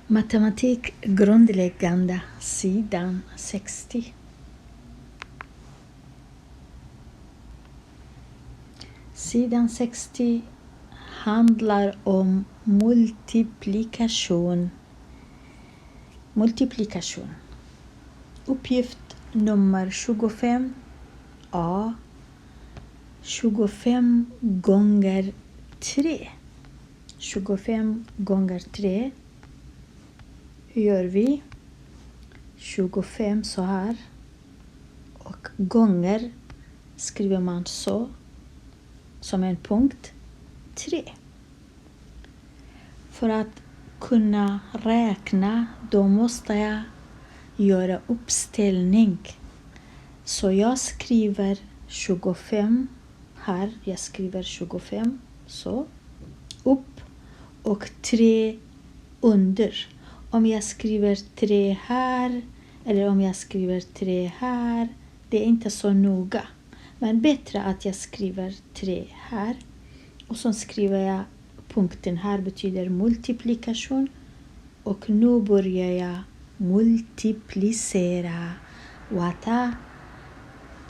Matematik grundläggande, sidan 60. Sidan 60 handlar om multiplikation. Multiplikation. Uppgift nummer 25. A. 25 gånger 3. 25 gånger 3. Hur gör vi? 25 så här. Och gånger skriver man så. Som en punkt. 3. För att kunna räkna då måste jag göra uppställning. Så jag skriver 25 här. Jag skriver 25 så. Upp och 3 under. Om jag skriver 3 här eller om jag skriver 3 här, det är inte så noga. Men bättre att jag skriver 3 här. Och så skriver jag punkten här betyder multiplikation. Och nu börjar jag multiplicera. Wata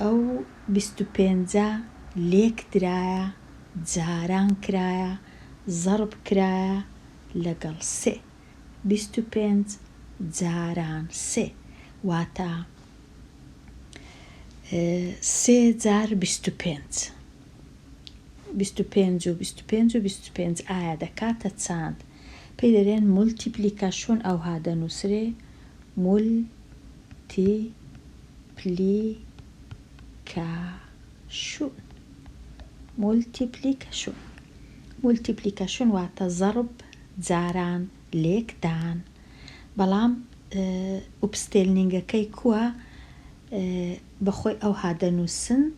أو 25 ليك دراية زاران كراية ضرب كراية لقل سي 25 زاران سي واتا سي زار 25 25 آية دكاتة تساند بيدرين مولتيبليكاشون أو هذا نسري مولتيبليكاشون واتا ضرب زاران ليك دان بلام uppställninga كي كوا بخوي أو هذا نوسن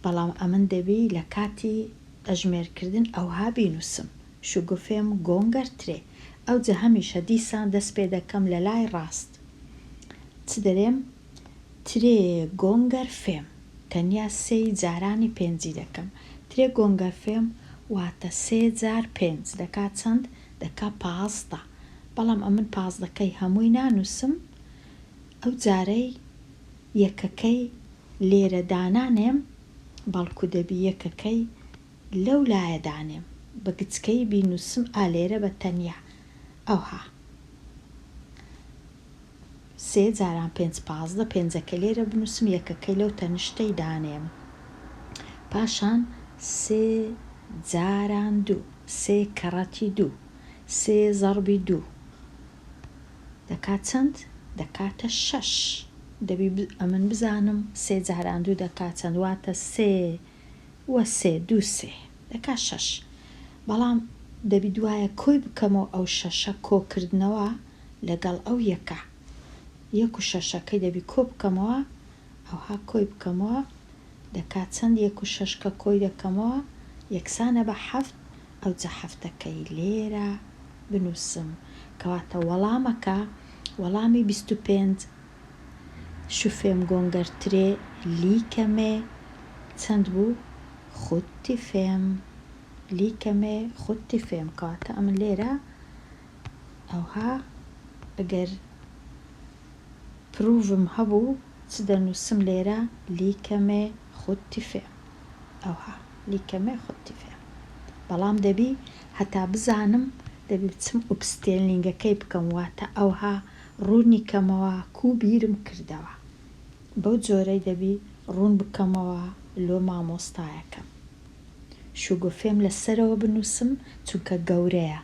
بلام أمن دبي لكاتي أجمير كردن أو هابي نوسم شو قفهم غونغر تري أو ده هميشه ديسان دس بيدا كم للاي راست تدريم تري غونغر فهم تنيا سي زاراني بينزي دكم تري غونغر فهم واتا سي زار بينز دكات سند دكا بازدا بلام أمن بازدا كي هموينا نوسم أو زاري يككي ليرة دانانم بالكو دبي يككي لو لا دانم بقتكي بينوسم آليرة بتنيا أوها سي زاران بينز بازدا بينزكي ليرة بنوسم يككي لو تنشتي دانم باشان سي زاران دو سي كراتي دو سي ضربي دو دكات سند دكات الشش دبي أمن بزانم سي زاران دو دكات سند واتا سي وسي دو سي دكات شش بلام دبي دوايا كوي بكمو أو ششا كو كردنوا لقل أو يكا يكو ششا كي دبي كو بكموا أو ها كوي بكموا دكات سند يكو ششكا كوي دكموا يكسانة بحفت أو زحفتا كي ليرة بنوسم كواتا ولامكا ولامي 25 شوفيم غونغر تري ليكمي تسندبو 75 ليكمي 75 كواتا أمن ليرة أو ها أجر بروفم هبو تسدر نوسم ليرة ليكمي 75 أو ها ليكمي 75 بلام دبي حتى بزانم دبي بتسم uppställninga كي بكم واتا أو ها روني كموا كو بيرم كردوا بو زوري دبي رون بكموا لو ما مستايكم شو قفهم لسروا بنوسم تونك قوريا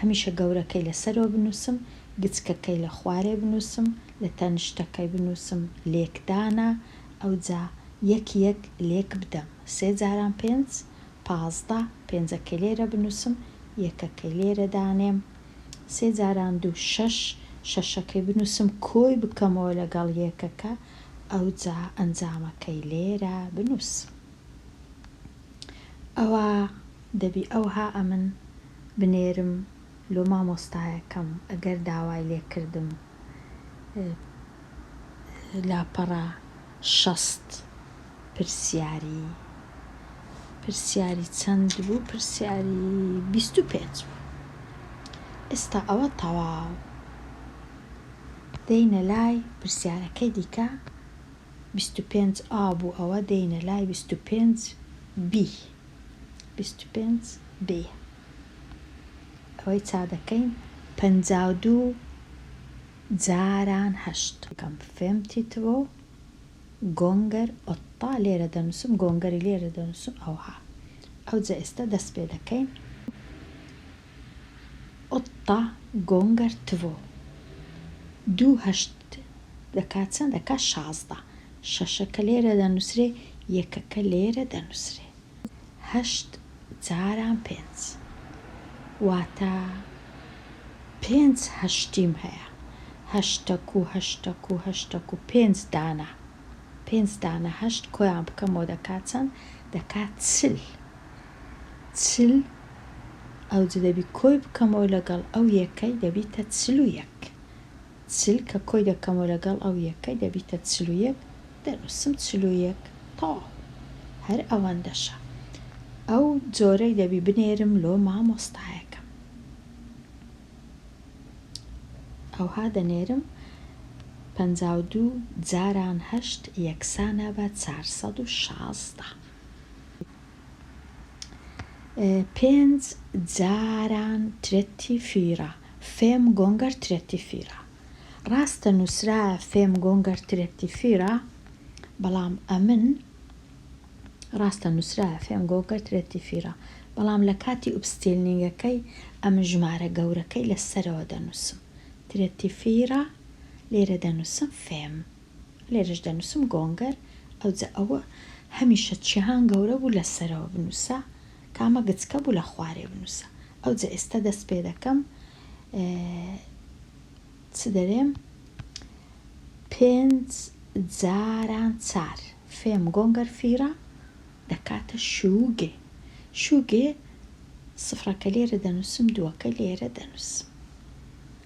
هميشه قورا كي لسروا بنوسم قتك كي لخواري بنوسم لتنشتا كي بنوسم ليك دانا أو زا يك ليك بدم سي زاران بينز پازده پێنجە کەلێرە بنووسم یەکە کەلێرە دانێم سێ جاران دوو شەشەکەی بنووسم کۆی بکەمەوە لەگەڵ یەکەکە ئەو جا ئەنجامەکەی لێرە بنووسم ئەوە دەبی ئەوها ئەمن بنێرم لۆ مامۆستایەکەم ئەگەر داوای لێ کردم لاپەڕە 60 پرسیاری چەند بوو؟ پرسیاری 25 بوو. ئێستا ئەوە تەواو دەینە لای پرسیارەکەی دیکە 25 ئا بوو ئەوە دەینە لای 25 بی 25 بێ ئەوەی چا دەکەین 52 جاران هەشت کەم فێمتیتەوە گۆنگەر ئۆتا لێرە دەنووسم گۆنگەری لێرە دەنووسم ئەوها ئەوجا ئێستا دەست پێ دەکەین ئۆتا گۆنگەر تڤۆ 2 هەشت دەکات چەند دەکات 16 شەشەکە لێرە دەنووسرێ یەکەکە لێرە دەنووسرێ 8 جاران 5 واتە 5 هەشتیم هەیە هەشتەک و هەشتەک و هەشتەک و 5 دانە 5 دانە هەشت کۆیان بکەمەوە دەکات چەند دەکات چل ئەوجا دەبی کۆی بکەمەوە لەگەڵ ئەو یەکەی دەبیتە 41 چل کە کۆی دەکەمەوە لەگەڵ ئەو یەکەی دەبیتە 41 دەنووسم 41 تەواو هەر ئەوەندەشە ئەو جۆرەی دەبی بنێرم لۆ مامۆستایەکەم ئەوها دەنێرم 52 جاران هەشت یەکسانە بە 416 5 جاران 34 5 گۆنگەر 34 ڕاستە نووسرا 5 گۆنگەر 34 بەڵام ئەمن ڕاستە نووسرا 5 گۆنگەر 34 بەڵام لە کاتی ئوبستێلنینگەکەی ئەم ژمارە گەورەکەی لەسەرەوە دەنووسم 34 لێرە دەنووسم فێم لێرەش دەنووسم گۆنگەر ئەوجا ئەوە هەمیشە چیهان گەورە بوو لەسەرەوە بنووسە کامە گچکە بوو لە خوارێ بنووسە ئەوجا ئێستا دەست پێ دەکەم چ دەرێم 5 جاران 4 فێم گۆنگەر فیرە دەکاتە شوگێ سفرەکە لێرە دەنووسم دووەکە لێرە دەنووسم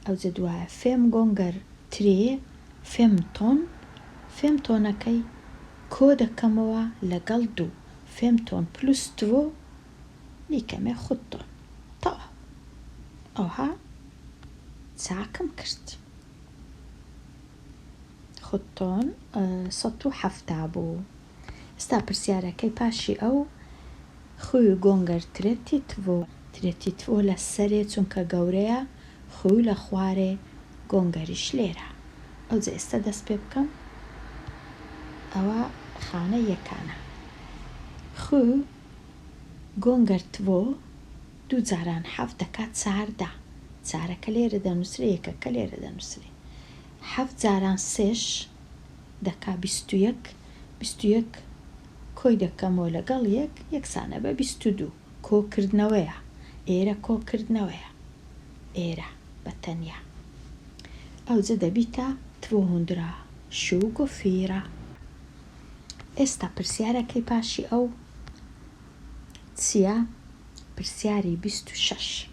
ئەوجا دوایە فێم گۆنگەر ترێ فێم تۆنەکەی کۆ دەکەمەوە لەگەڵ 2 فێم تۆن پلوس 2 لیکەمێ خود تۆن تەواو ئەوها چاکم کرد خود تۆن 170 بوو ئێستا پرسیارەکەی پاشی ئەو خوی گۆنگەر ترێتی تۆ لە سەرێ چونکە گەورەیە خوی لە خوارێ گۆنگەریش لێرە ئەوجا ئێستا دەست پێ بکەم ئەوە خانە یەکانە خوی گۆنگەر تۆ 2 جاران 7 دەکات 14 چارەکە لێرە دەنووسرێ یەکەکە لێرە دەنووسرێ 7 جاران 6 دەکات 21 کۆی دەکەمەوە لەگەڵ یەکسانە بە 22 کۆکردنەوەیە ئێرە کۆکردنەوەیە ئێرە بەتەنیا ئەوجا دەبیتە 200 24 ئێستا پرسیارەکەی پاشی ئەو چییە؟ پرسیاری 26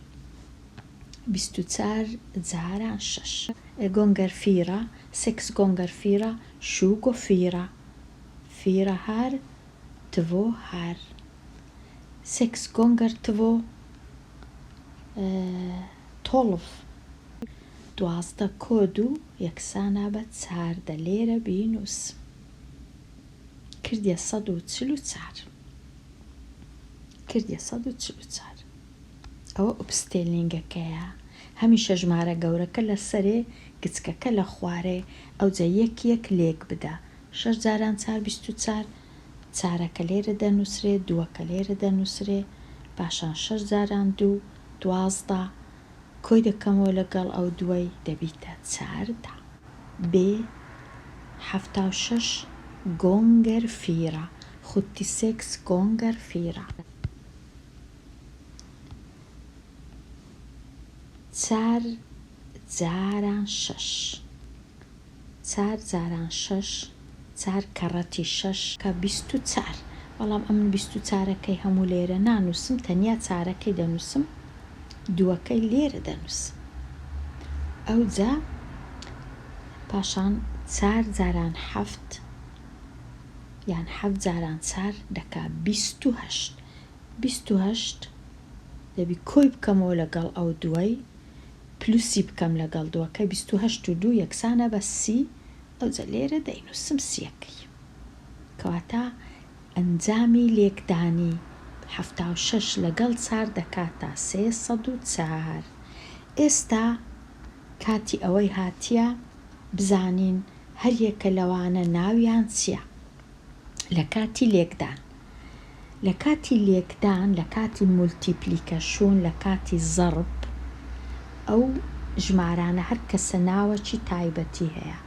24 جاران 6 گۆنگەر فیرە 6 گۆنگەر فیرە 24 فیرە هەر تڤۆ هەر 6 گۆنگەر تڤۆ 12 کۆد و یەکسانە بە 4 لێرە بینووسم کردیە 144 ئەوە ئوبستێلنینگەکەیە هەمیشە ژمارە گەورەکە لە سەرێ گچکەکە لە خوارێ ئەوجا یەک لێک بدە 6 جاران 4 24 چارەکە لێرە دەنووسرێ دووەکە لێرە دەنووسرێ پاشان 6 جاران 2 12 کۆی دەکەمەوە لەگەڵ ئەو دوای دەبیتە 14 بێ 76 گۆنگەر فیرە خوتی 6 گۆنگەر فیرە 4 جاران 6 4 جاران 6 4 کەڕەتی 6 کە 24 بەڵام ئەمن 24ەکەی هەموو لێرە نانووسم تەنیا چارەکەی دەنووسم دووەکەی لێرە دەنووسم ئەوجا پاشان 4 جاران 7 یان 7 جاران 4 دەکا 28 دەبی کۆی بکەمەوە لەگەڵ ئەو دوای پلوسی بکەم لەگەڵ دووەکەی 28 یەکسانە بە 30 ئەوجە لێرە دەینووسم سیەکەی کەواتە ئەنجامی لێکدانی 76 لەگەڵ 4 دەکاتە 304. ئێستا کاتی ئەوەی هاتیە بزانین هەر یەکە لەوانە ناویان چییە لە کاتی لێکدان. لە کاتی لێکدان، لە کاتی مولتیپلیکەشن، لە کاتی زەرب، ئەو ژمارانە هەر کەسە ناوەکی تایبەتی هەیە.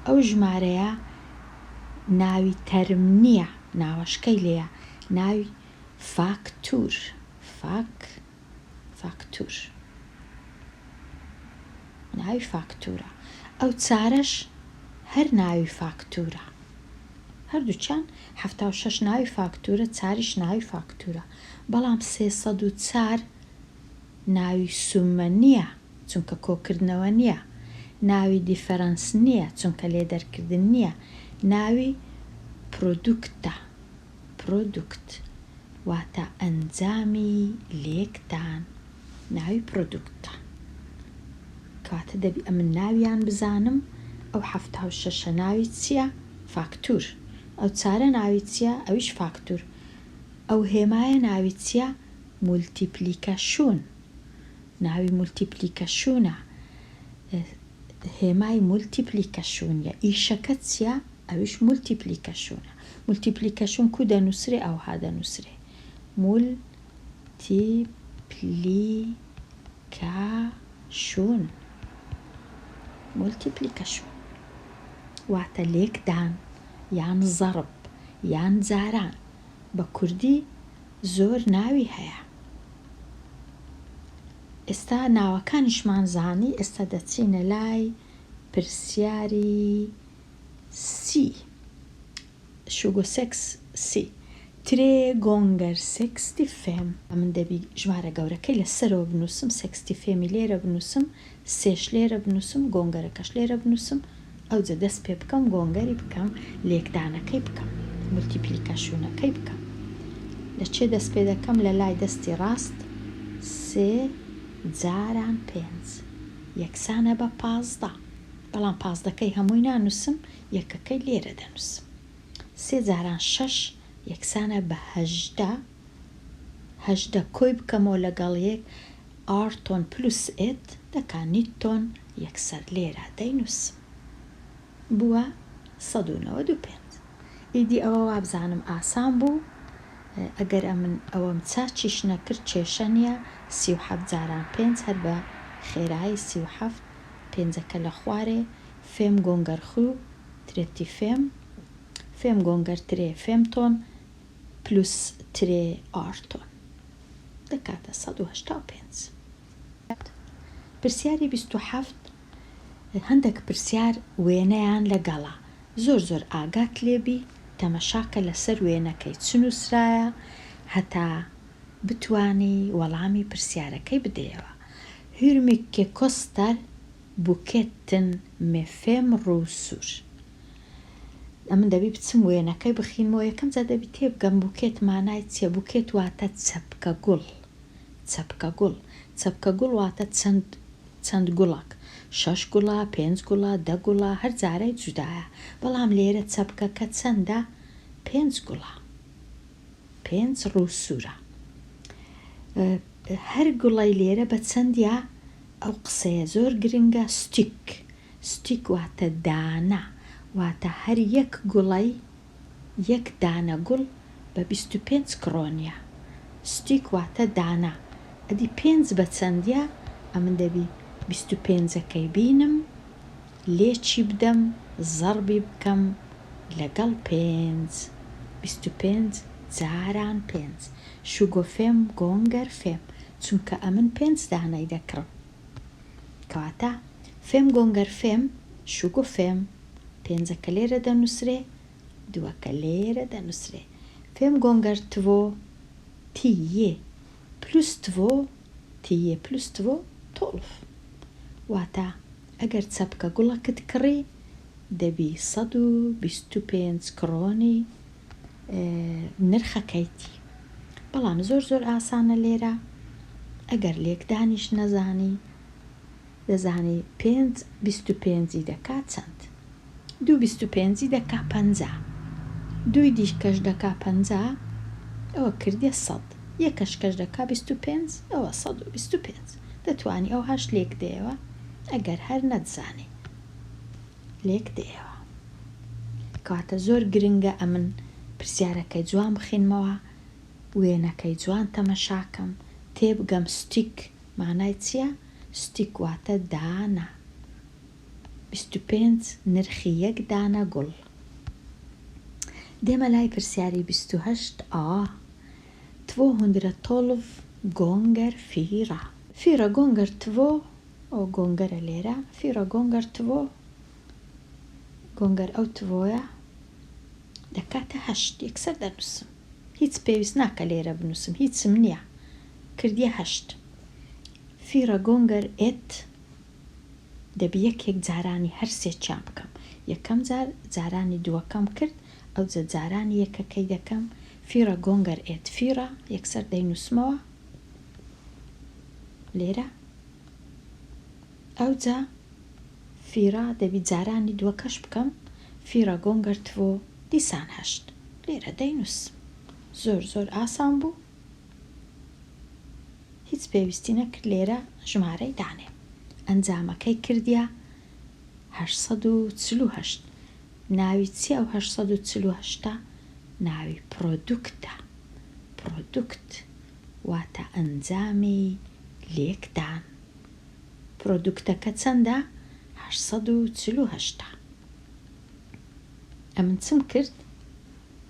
ئەو ژمارەیە ناوی تەرم نییە، ناوەشکەی لێیە، ناوی فاکتور. فاکتور ناوی فاکتورە. ئەو چارەش هەر ناوی فاکتورە، هەردووچیان 76 ناوی فاکتورە، چاریش ناوی فاکتورە. بەڵام 304 ناوی سومە نییە چونکە کۆکردنەوە نییە، ناوی دیفەرەنس نییە چونکە لێدەرکردن نییە، ناوی پرۆدوکتە. پرۆدوکت واتە ئەنجامی لێکدان، ناوی پرۆدوکتە. کەواتە دەبی ئەمن ناویان بزانم. ئەو 76 ناوی چییە؟ فاکتور. ئەو چارە ناوی چییە؟ ئەویش فاکتور. ئەو هێمایە ناوی چییە؟ مولتیپلیکەشن. ناوی مولتیپلیکەشنە، هێمای مولتیپلیکەشنە. ئیشەکە چییە؟ ئەویش مولتیپلیکەشنە. مولتیپلیکەشن کو دەنووسرێ؟ ئەوها دەنووسرێ مولتیپلیکەشن. مولتیپلیکەشن واتە لێکدان یان زەرب یان جاران. بە کوردی زۆر ناوی هەیە. ئێستا ناوەکانیشمان زانی. ئێستا دەچینە لای پرسیاری سی. شوگۆ سێکس سی. ترێ گۆنگەر سێکستی فێم. من دەبی ژمارە گەورەکەی لەسەرەوە بنووسم، سێکستی فێمی لێرە بنووسم، سێش لێرە بنووسم، گۆنگەرەکەش لێرە بنووسم. ئەوجە دەست پێ بکەم گۆنگەری بکەم، لێکدانەکەی بکەم، مولتیپلیکەشنەکەی بکەم. لەچێ دەست پێ دەکەم؟ لە لای دەستی ڕاست. 3 جاران 5 یەکسانە بە 15. بەڵام 15کەی هەمووی نانووسم، یەکەکەی لێرە دەنووسم. 3 جاران 6 یەکسانە بە 18. 18 کۆی بکەمەوە لەگەڵ یەک ئارتۆن پلوس ئێت دەکا نیتۆن، یەکسەر لێرە دەینووسم. بووە 195. ئیدی ئەوە وابزانم ئاسان بوو. ئەگەر ئەمن ئەوەم چاچیش نەکرد کێشە نییە. 37 جاران 5 هەر بە خێرایی 37. پێنجەکە لە خوارێ. فێم گۆنگەر خو ترێتی فێم، فێم گۆنگەر ترێ فێمتۆن پلوس ترێ ئارتۆن دەکاتە 185. پرسیاری 27 هەندێک پرسیار وێنەیان لەگەڵا. زۆر ئاگات لێبی، تەمەشاکە لەسەر وێنەکەی چ نووسرایە هەتا بتوانی وەڵامی پرسیارەکەی بدەیەوە. Hur mycket kostar buketten med 5 rosor؟ ئەمن دەبی بچم وێنەکەی بخینمەوە. یەکەم جا دەبی تێبگەم بوکێت مانای چییە؟ بوکێت واتە چەپکە گوڵ. چەپکە گوڵ واتە چەند گوڵک. 6 گوڵا، 5 گوڵا، 10 گوڵا، هەر جارەی جودایە. بەڵام لێرە چەپکەکە چەندە؟ 5 گوڵا، 5 ڕووسورە. هەر گوڵی لێرە بە چەندە؟ ئەو قسەیە زۆر گرنگە. ستیک واتە دانە، واتە هەر یەک گوڵی، یەک دانە گوڵ بە 25 کڕۆنیە. ستیک واتە دانە. ئەدی 5 بە چەندە؟ ئەمن دەبی 25ەکەی بینم، لێچی بدەم، زەربی بکەم لەگەڵ 5. 25 جاران 5. شوگۆ فێم گۆنگەر فێم، چونکە ئەمن 5 دانەی دەکڕم. کەواتە فێم گۆنگەر فێم شوگۆ فێم. 5ەکە لێرە دەنووسرێ، 2ەکە لێرە دەنووسرێ. فێم گۆنگەر تڤۆ تیە پلوس تڤۆ، تیە پلوس تڤۆ 12. واتە ئەگەر چەپکە گوڵەکت کڕی دەبی 125 کڕۆنی نرخەکەیتی. بەڵام زۆر ئاسانە لێرە. ئەگەر لێکدانیش نەزانی دەزانی 5 دەکا چەند؟ 2 دەکا 50 دوی دیکەش دەکا 50 ئەوە کردێ 100 یەکەش کەش دەکا 25 ئەوە 125 دەتوانی ئەو هەشت لێک دێەوە ئەگەر هەر نەتزانێ لێک دێەوە. کاتە زۆر گرنگە ئەمن پرسیارەکەی جوان بخینمەوە، وێنەکەی جوان تەمەشاکەم، تێبگەم ستیک مانای چییە؟ ستیک واتە دانە. 25 نرخی یەک دانە گوڵ. دێمە لای پرسیاری 28 212 gånger 4 4 gånger 2 ئەو گۆنگەرە لێرە 4 gånger 2 گۆنگەر ئەو تڤۆیە دەکاتە 8 یەکسەر دەنووسم، هیچ پێویست ناکە لێرە بنووسم، هیچم نییە، کردیە 8 4 gånger 1 دەبی یەکێک جارانی هەر سێکیان بکەم، یەکەم جار جارانی دووەکەم کرد ئەو جارانی یەکەکەی دەکەم 4 gånger 1 4 یەکسەر دەینووسمەوە لێرە ئەو جا 4 دەبی جارانی دووەکەش بکەم 4 gånger 2 دیسان 8 لێرە دەینووسم. زۆر ئاسان بوو، هیچ پێویستی نەکرد لێرە ژمارەی دانێ. ئەنجامەکەی کردیە 848. ناوی چی ئەو 848؟ ناوی پرۆدوکتە. پرۆدوکت واتە ئەنجامی لێکدان. پرۆدوکتەکە چەندە؟ 848. ئەمن چم کرد؟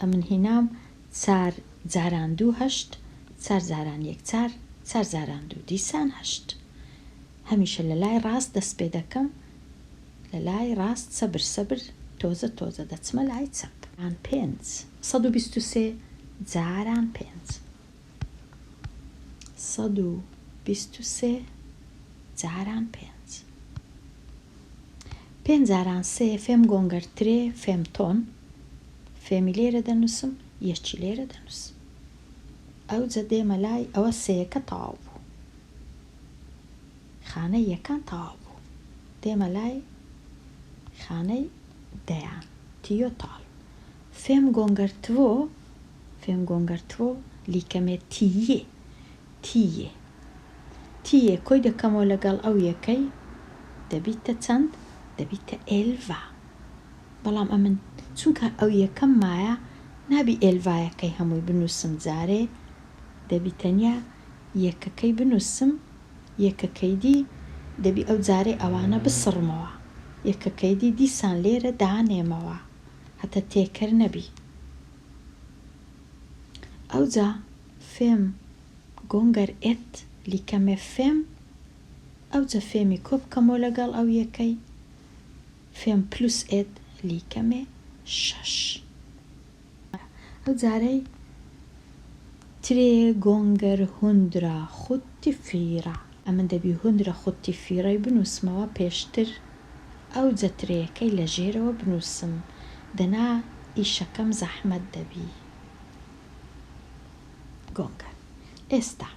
ئەمن هینام 4 جاران 2 8 4 جاران 1 4 4 جاران 2 دیسان 8. هەمیشە لە لای ڕاست دەست پێ دەکەم، لە لای ڕاست سەبر تۆزە دەچمە لای چەپ. 123 جاران 5 123 جاران 5 5 جاران 3 فێم گۆنگەر 3 فێم تۆن، فێمی لێرە دەنووسم، یەکی لێرە دەنووسم. ئەو جە دێمە لای ئەوە سەیەکە تەواو بوو، خانەی یەکان تەواو بوو، دێمە لای خانەی دەیان تیۆتال. فێم گۆنگەر 2 فێم گۆنگەر 2 لیکەمێ تیە کۆی دەکەمەوە لەگەڵ ئەو یەکەی دەبیتە چەند؟ دەبیتە ئێلڤا. بەڵام ئەمن چونکە ئەو یەکەم مایە نابی ئێلڤایەکەی هەمووی بنووسم، جارێ دەبی تەنیا یەکەکەی بنووسم، یەکەکەی دی دەبی ئەو جارێ ئەوانە بسڕمەوە، یەکەکەی دی دیسان لێرە دانێمەوە هەتە تێکەر نەبی. ئەو جا فێم گۆنگەر 1 لیکەمێ فێم، ئەو جە فێمی کۆ بکەمەوە لەگەڵ ئەو یەکەی فێم پلوس 1 لیکەمێ 6. ئەو جارەی 3 gånger 174 ئەمن دەبی 174 بنووسمەوە پێشتر ئەو جە ترەیەکەی لە ژێرەوە بنووسم، دەنا ئیشەکەم زەحمەت دەبی. گۆنگەر ئێستا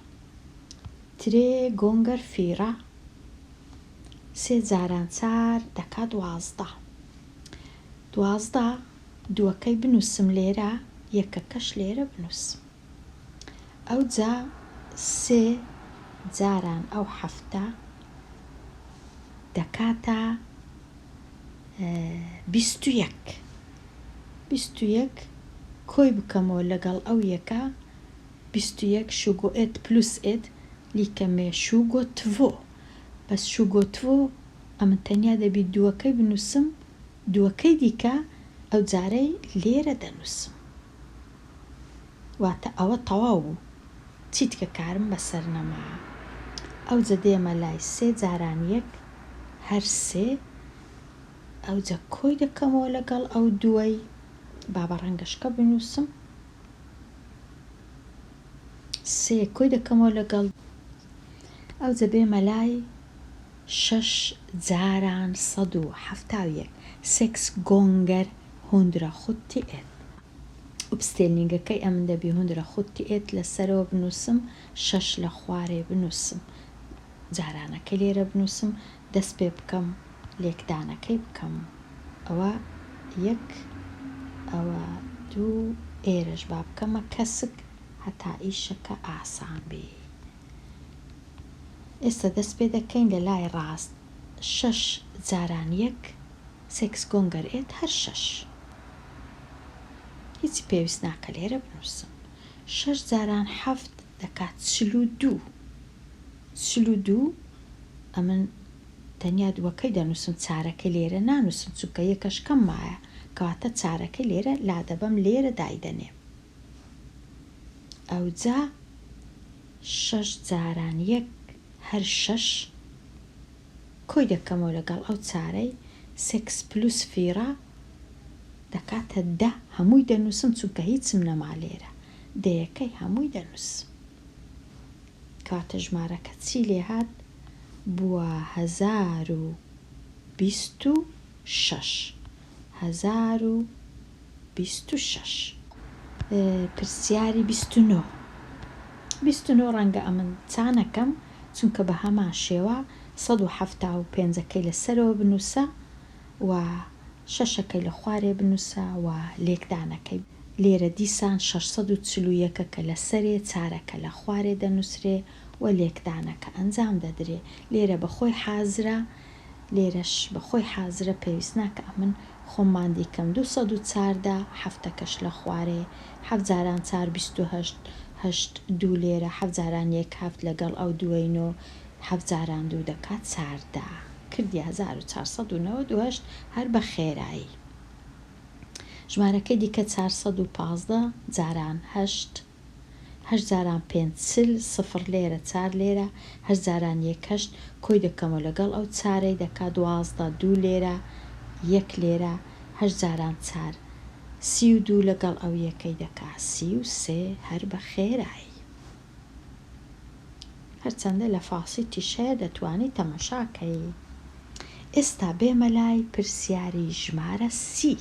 3 gånger 4 3 جاران 4 دەکا 12 دووەکەی بنووسم لێرە، یەکەکەش لێرە بنووسم. ئەو جا 3 جاران ئەو 7 دەکاتە 21 کۆی بکەمەوە لەگەڵ ئەو یەکە 21 21 پلوس 1 لیکەمێ 22 بەس 22 ئەمن تەنیا دەبی دووەکەی بنووسم، دووەکەی دیکە ئەو جارەی لێرە دەنووسم، واتە ئەوە تەواو بوو، چیت کە کارم بەسەر نەما. ئەو جە دێمە لای 3 جاران 1 هەر 3 ئەو جە کۆی دەکەمەوە لەگەڵ ئەو دووەی، با بە ڕەنگەشکە بنووسم، 3 کۆی دەکەمەوە لەگەڵ ئەو جە بێمە لای 6 جاران 171 6 gånger 171. ئوبستێلنینگەکەی ئەمن دەبی 171 لەسەرەوە بنووسم، 6 لە خوارێ بنووسم، جارانەکە لێرە بنووسم، دەست پێ بکەم لێکدانەکەی بکەم ئەوە یەک ئەوە دوو ئێرەش با بکەمە کەسک هەتا ئیشەکە ئاسان بێ. ئێستا دەست پێ دەکەین لە لای ڕاست 6 جاران یەک سێکس گۆنگەر ئێت هەر 6 هیچی پێویست ناکە لێرە بنووسم. 6 جاران 7 دەکات 42 ئەمن تەنیا دووەکەی دەنووسم چارەکەی لێرە نانووسم چونکە یەکەش کەم مایە کەواتە چارەکەی لێرە لادەبەم لێرە دایدەنێ. ئەوجا 6 جاران یەک هەر 6 کۆی دەکەمەوە لەگەڵ ئەو چارەی 6 پلوس فیرە دەکاتە 10 هەمووی دەنووسم چونکە هیچم نەما لێرە دەیەکەی هەمووی دەنووسم کاتە ژمارەکە چی لێ هات بووە 1026 1026. پرسیاری 29 ڕەنگە ئەمن چانەکەم چونکە بە هەمان شێوە 175ەکەی لەسەرەوە بنووسە و 6ەکەی لە خوارێ بنووسە و لێکدانەکەی لێرە دیسان 641 کە لەسەرێ چارەکە لە خوارێ دەنووسرێ و لێکدانەکە ئەنجام دەدرێ. لێرە بەخۆی حازرە لێرەش بەخۆی حازرە پێویست ناکە ئەمن خۆمان دیکەم 214 هەفتەکەش لە خوارێ 7 جاران 4 28 8 دوو لێرە 7 جاران یەک هەفت لەگەڵ ئەو دووەینۆ 7 جاران دوو دەکات 14 کردی 1498 هەر بە خێرایی. ژمارەکەی دیکە 415 جاران 8 8 جاران 5 0 لێرە 4 لێرە 8 جاران 1 8 کۆی دەکەمەوە لەگەڵ ئەو چارەی دەکا 12 2 لێرە 1 لێرە 8 جاران 4 32 لەگەڵ ئەو یەکەی دەکا 33 هەر بە خێرایی. هەرچەندە لە فاسی تیشەیە دەتوانی تەماشاکەی. ئێستا بێمە لای پرسیاری ژمارە سی.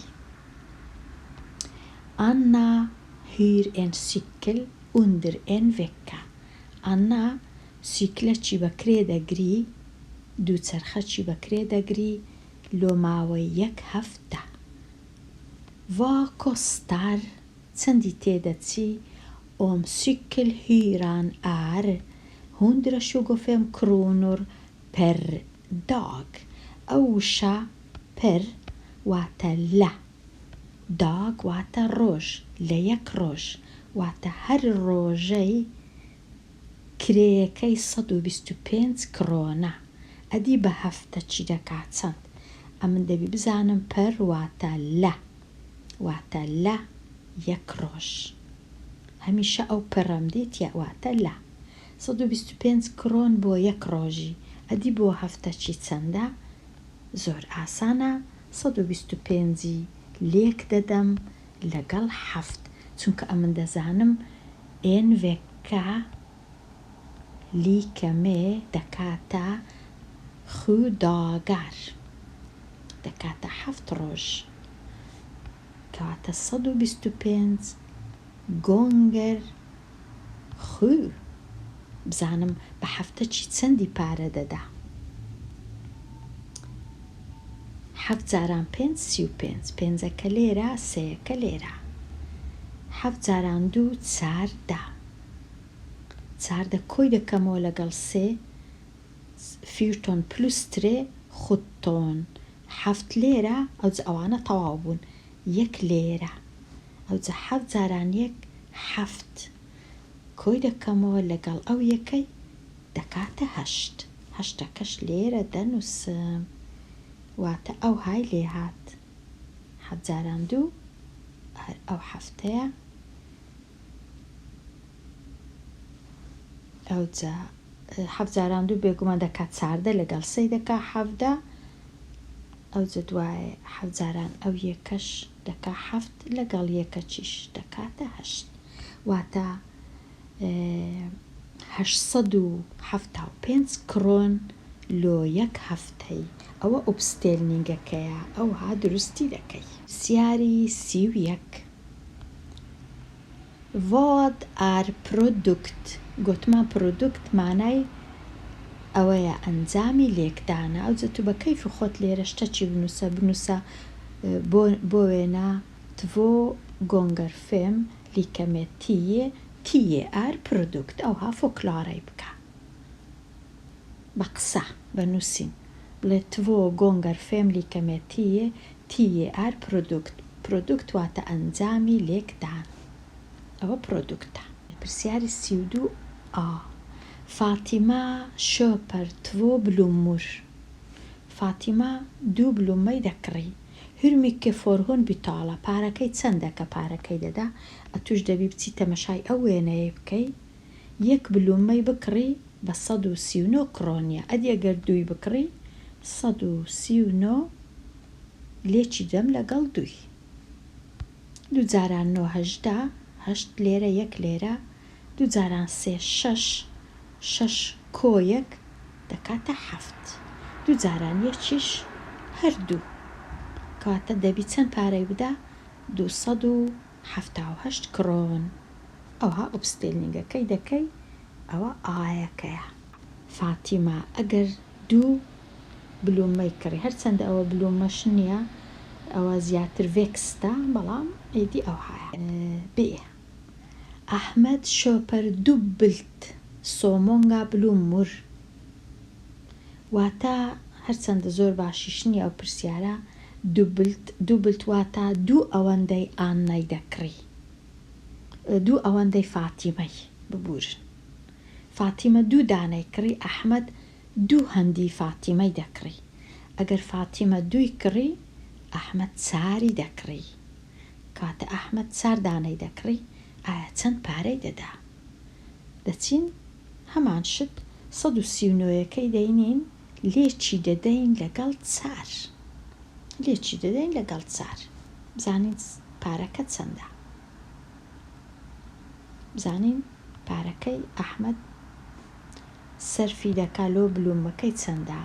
Anna hyr en cykel under en vecka. Anna cyklەکی بەکرێ دەگری دووچەرخەکی بەکرێ دەگری لۆ ماوەی 1 هەفتە. Vad kostar چەندی تێدەچی om cykelhyran är 125 kronor per dag. ئەو وشە per واتە لە dag واتە ڕۆژ لە 1 ڕۆژ واتە هەر ڕۆژەی کرێیەکەی 125 کرۆنە. ئەدی بە هەفتە چی دەکات چەند؟ ئەمن دەبی بزانم per واتە لە 1 ڕۆژ هەمیشە ئەو پەرەم دیت یا واتە لە 125 کرۆن بۆ 1 ڕۆژی ئەدی بۆ هەفتە چی چەندە؟ زۆر ئاسانە 125 لێک دەدەم لەگەڵ هەفت چونکە ئەمن دەزانم ئێن vecka lika med دەکاتە 7 dagar دەکاتە 7 ڕۆژ کەواتە 125 gånger 7 بزانم بە هەفتە چی چەندی پارە دەدا. 7 جاران 5 35 پێنجەکە لێرە سەیەکە لێرە 7 جاران 2 چاردە کۆی دەکەمەوە لەگەڵ 3 14 پلوس 3 17 7 لێرە ئەوجا ئەوانە تەواو بوون 1 لێرە ئەوجا 7 جاران 1 7 کۆی دەکەمەوە لەگەڵ ئەو یەکەی دەکاتە 8 هەشتەکەش لێرە دەنووسم واتە ئەو های لێ هات 7 جاران 2 هەر ئەو هەفتەیە ئەوجا 7 جاران 2 بێگومان دەکات 14 لەگەڵ 3 دەکا 17 ئەوجا دوایە 7 جاران ئەو یەکەش دەکا 7 لەگەڵ یەکە چیش دەکاتە 8 واتە 875 کرۆن لۆ 1 هەفتەی ئەوە ئوبستێلنینگەکەیە ئەو ها دروستی دەکەی. سیاری 31 Vad är produkt؟ گوتمان produkt مانای ئەوەیە ئەنجامی لێکدانە. ئەو جەتو بە کەیف خۆت لێرە شتەکی بنووسە بۆ وێنە تڤۆ گۆنگەر فێم لیکەمێ تیە ئار پرۆدوکت ئەوها فۆکلۆرەی بکە بە قسە بە نووسین بڵێ تڤۆ گۆنگەر فێم لیکەمێ تیە ئار پرۆدوکت واتە ئەنجامی لێکدان. ئەوە پرۆدوکتە. پرسیاری 32 فاتیمە شۆپەر تڤۆ بلومور. فاتیمە 2 بلومەی دەکڕی. Hur mycket får hon betala? پارەکەی چەندە کە پارەکەی دەدا؟ ئەتوش دەبی بچی تەمەشای ئەو وێنەیە بکەی. 1 بلومەی بکڕی بە 139 کرۆنیە. ئەگەر 2 بکڕی 139 لێکی دەم لەگەڵ 2. 2 جاران 9 هەژدا 8 لێرە 1 لێرە 2 جاران 3 6 کۆیەک دەکاتە 7. 2 جاران 1 هەردوو کاتە دەبی چەند پارەی بدا 278 کرۆن. ئەوها ئوبستێلنینگەکەی دەکەی ئەوە ئایەکەیە. فاتیمە ئەگەر 2 بلومەی کڕی هەرچەندە ئەوە بلومەش نییە ئەوە زیاتر ڤێکستە بەڵام ئیدی ئەوهایە. بێ ئەحمەد شۆپەر دوبلت سۆمۆنگا بلومور واتە هەرچەندە زۆر باشیش نییە ئەو پرسیارە دووبلت واتە 2 ئەوەندەی ئاننەی دەکڕی 2 ئەوەندەی فاتیمەی ببورن. فاتیمە 2 دانەی کڕی ئەحمەد 2 هەندی فاتیمەی دەکڕی. ئەگەر فاتیمە 2 کڕی ئەحمەد 4 دەکڕی کاتە ئەحمەد 4 دانەی دەکڕی ئایا چەند پارەی دەدا؟ دەچین هەمان شت 139یەکەی دەینین لێکی دەدەین لەگەڵ 4 لێکی دەدەین لەگەڵ 4 بزانین پارەکە چەندە. بزانین پارەکەی ئەحمەد سەرفی دەکا لۆ بلومەکەی چەندە.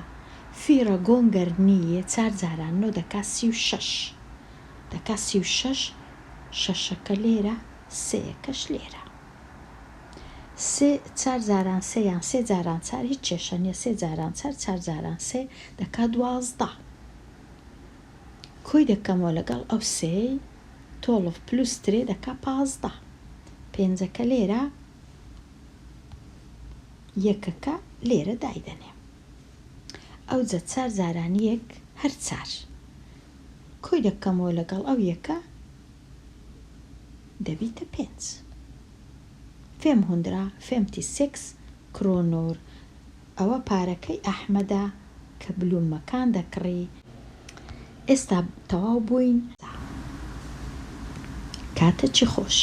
فیرە گۆنگەر نییە 4 جاران 9 دەکا 36 دەکا 36 شەشەکە لێرە 3یەکەش لێرە 4 جاران 3 یان 3 جاران 4 هیچ کێشە نییە 3 جاران 4 جاران 3 دەکا 12 کۆی دەکەمەوە لەگەڵ ئەو 3 12 پلوس 3 دەکا 15 5ەکە لێرە یەکەکە لێرە دایدەنێ ئەو جە 4 جاران 1 هەر 4 کۆی دەکەمەوە لەگەڵ ئەو یەکە دەبیتە 5 556 کرۆنۆر. ئەوە پارەکەی ئەحمەدە کە بلومەکان دەکڕی. ئێستا تەواو بووین. کاتە چی خۆش.